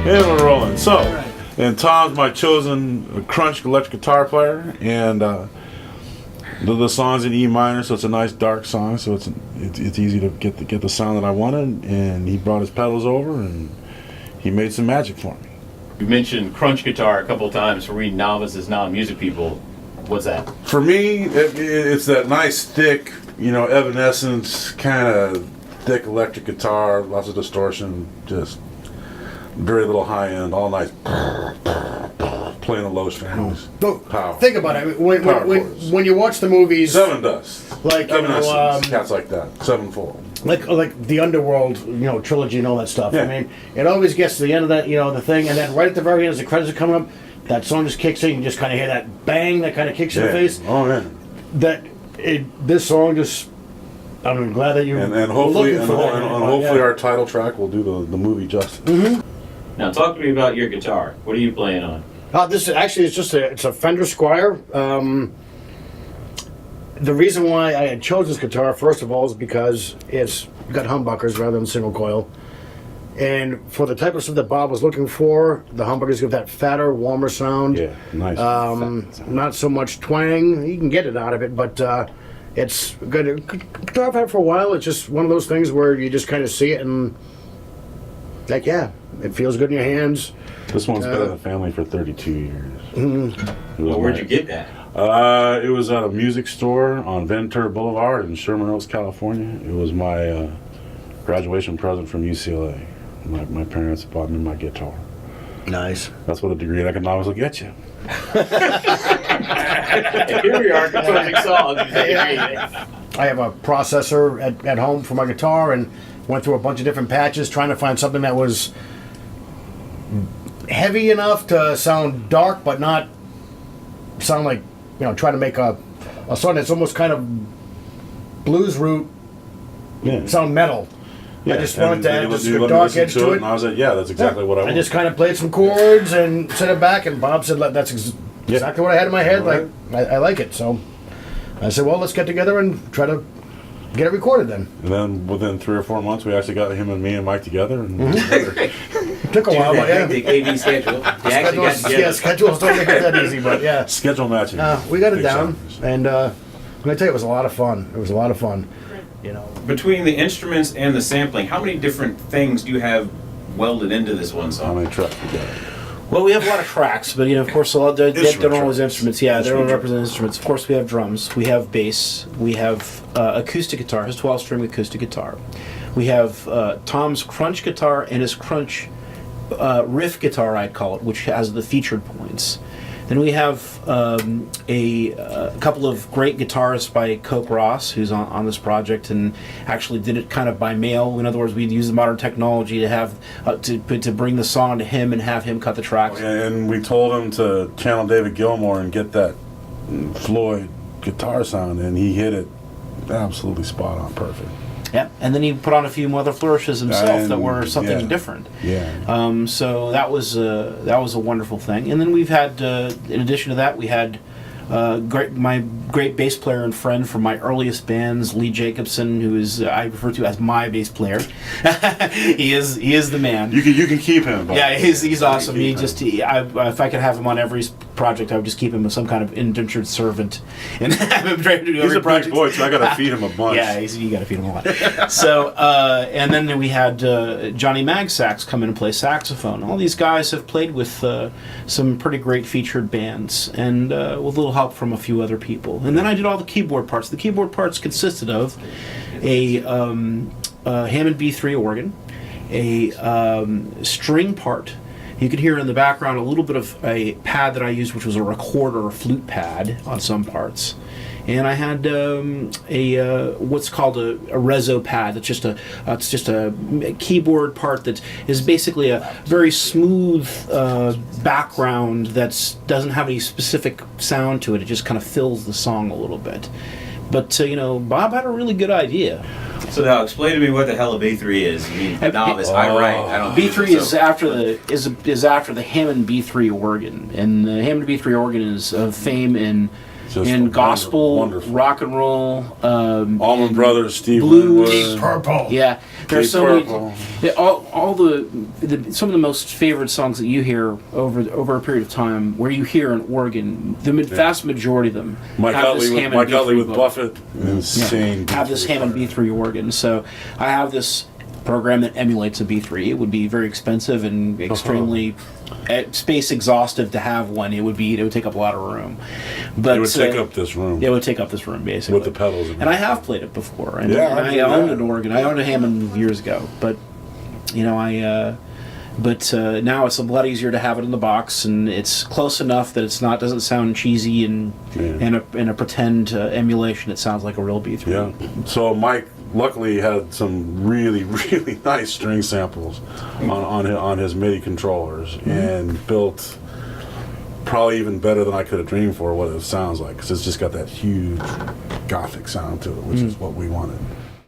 And we're rolling. So, and Tom's my chosen crunch electric guitar player, and the song's in E minor, so it's a nice dark song. So it's easy to get the sound that I wanted. And he brought his pedals over, and he made some magic for me. You mentioned crunch guitar a couple times for we novices, non-music people. What's that? For me, it's that nice thick, Evanescence kind of thick electric guitar, lots of distortion, just very little high end, all nice, playing the low strings. Power. Think about it. When you watch the movies, Seven Dust, like cats like that, Sevenfold, like the Underworld, trilogy and all that stuff. Yeah. I mean, it always gets to the end of that, the thing, and then right at the very end, as the credits are coming up, that song just kicks in. You just kind of hear that bang that kind of kicks in the face. Oh yeah. This song just. I'm glad that you and hopefully hopefully our title track will do the movie justice. Mm-hmm. Now talk to me about your guitar. What are you playing on? This is actually it's a Fender Squier. The reason why I had chosen this guitar, first of all, is because it's got humbuckers rather than single coil. And for the type of stuff that Bob was looking for, the humbuckers give that fatter, warmer sound. Yeah, nice. Not so much twang. You can get it out of it, but it's good. Guitar I've had for a while. It's just one of those things where you just kind of see it and, it feels good in your hands. This one's been in the family for 32 years. Mm-hmm. Well, where'd you get that? It was at a music store on Ventura Boulevard in Sherman Oaks, California. It was my graduation present from UCLA. My parents bought me my guitar. Nice. That's what a degree in economics will get you. Here we are composing songs. I have a processor at home for my guitar and went through a bunch of different patches trying to find something that was heavy enough to sound dark but not sound like, trying to make a song that's almost kind of blues root, sound metal. Yeah, I just wanted to add just a dark edge to it. And I was like, that's exactly what I want. I just kind of played some chords and sent it back, and Bob said, that's exactly what I had in my head. Right. I like it. So I said, well, let's get together and try to get it recorded then. And then within 3 or 4 months, we actually got him and me and Mike together. And Took a while, but yeah. The AB schedule. Schedules don't make it that easy, but yeah. Schedule matching. We got it down, and I'm going to tell you, it was a lot of fun. It was a lot of fun. Between the instruments and the sampling, how many different things do you have welded into this one song? How many tracks we got? Well, we have a lot of tracks, but of course, a lot. They're not always instruments. Yeah, they don't represent instruments. Of course, we have drums. We have bass. We have acoustic guitar. His 12-string acoustic guitar. We have Tom's crunch guitar and his crunch riff guitar, I'd call it, which has the featured points. Then we have a couple of great guitarists by Coke Ross, who's on this project, and actually did it kind of by mail. In other words, we'd use the modern technology to have to bring the song to him and have him cut the tracks. And we told him to channel David Gilmour and get that Floyd guitar sound, and he hit it absolutely spot on, perfect. Yeah, and then he put on a few other flourishes himself that were something different. Yeah. So that was a wonderful thing. And then we've had, in addition to that, we had my great bass player and friend from my earliest bands, Lee Jacobson, who is I refer to as my bass player. he is the man. You can keep him. Yeah, he's awesome. If I could have him on every project, I would just keep him as some kind of indentured servant and have him try to do every project. He's a big boy, so I got to feed him a bunch. Yeah, you got to feed him a lot. So, and then we had Johnny Magsax come in and play saxophone. All these guys have played with some pretty great featured bands, and with a little help from a few other people. And then I did all the keyboard parts. The keyboard parts consisted of a Hammond B3 organ, a string part. You could hear in the background a little bit of a pad that I used, which was a recorder or flute pad on some parts. And I had what's called a reso pad. That's just a keyboard part that is basically a very smooth background that doesn't have any specific sound to it. It just kind of fills the song a little bit. But Bob had a really good idea. So now explain to me what the hell a B3 is. I mean, novice. I don't. B3 is after the Hammond B3 organ, and the Hammond B3 organ is of fame in Just in gospel, wonderful. rock and roll, Allman Brothers, Steve blues. Winwood. Purple. yeah. There's Deep so Purple. many. Yeah, all the some of the most favorite songs that you hear over a period of time, where you hear an organ, the vast majority of them Mike have this Utley Hammond B3 with book. Buffett. Insane. Have this Hammond B3 organ. So I have this program that emulates a B3. It would be very expensive and extremely space exhaustive to have one. It would take up a lot of room. But It would take up this room. It would take up this room basically With the pedals. And I have played it before. And, Yeah, and I I did owned that. an organ. I owned a Hammond years ago. But now it's a lot easier to have it in the box, and it's close enough that doesn't sound cheesy and in a pretend emulation. It sounds like a real B3. Yeah. So Mike luckily had some really, really nice string samples on his MIDI controllers, and built probably even better than I could have dreamed for what it sounds like, because it's just got that huge gothic sound to it, which is what we wanted.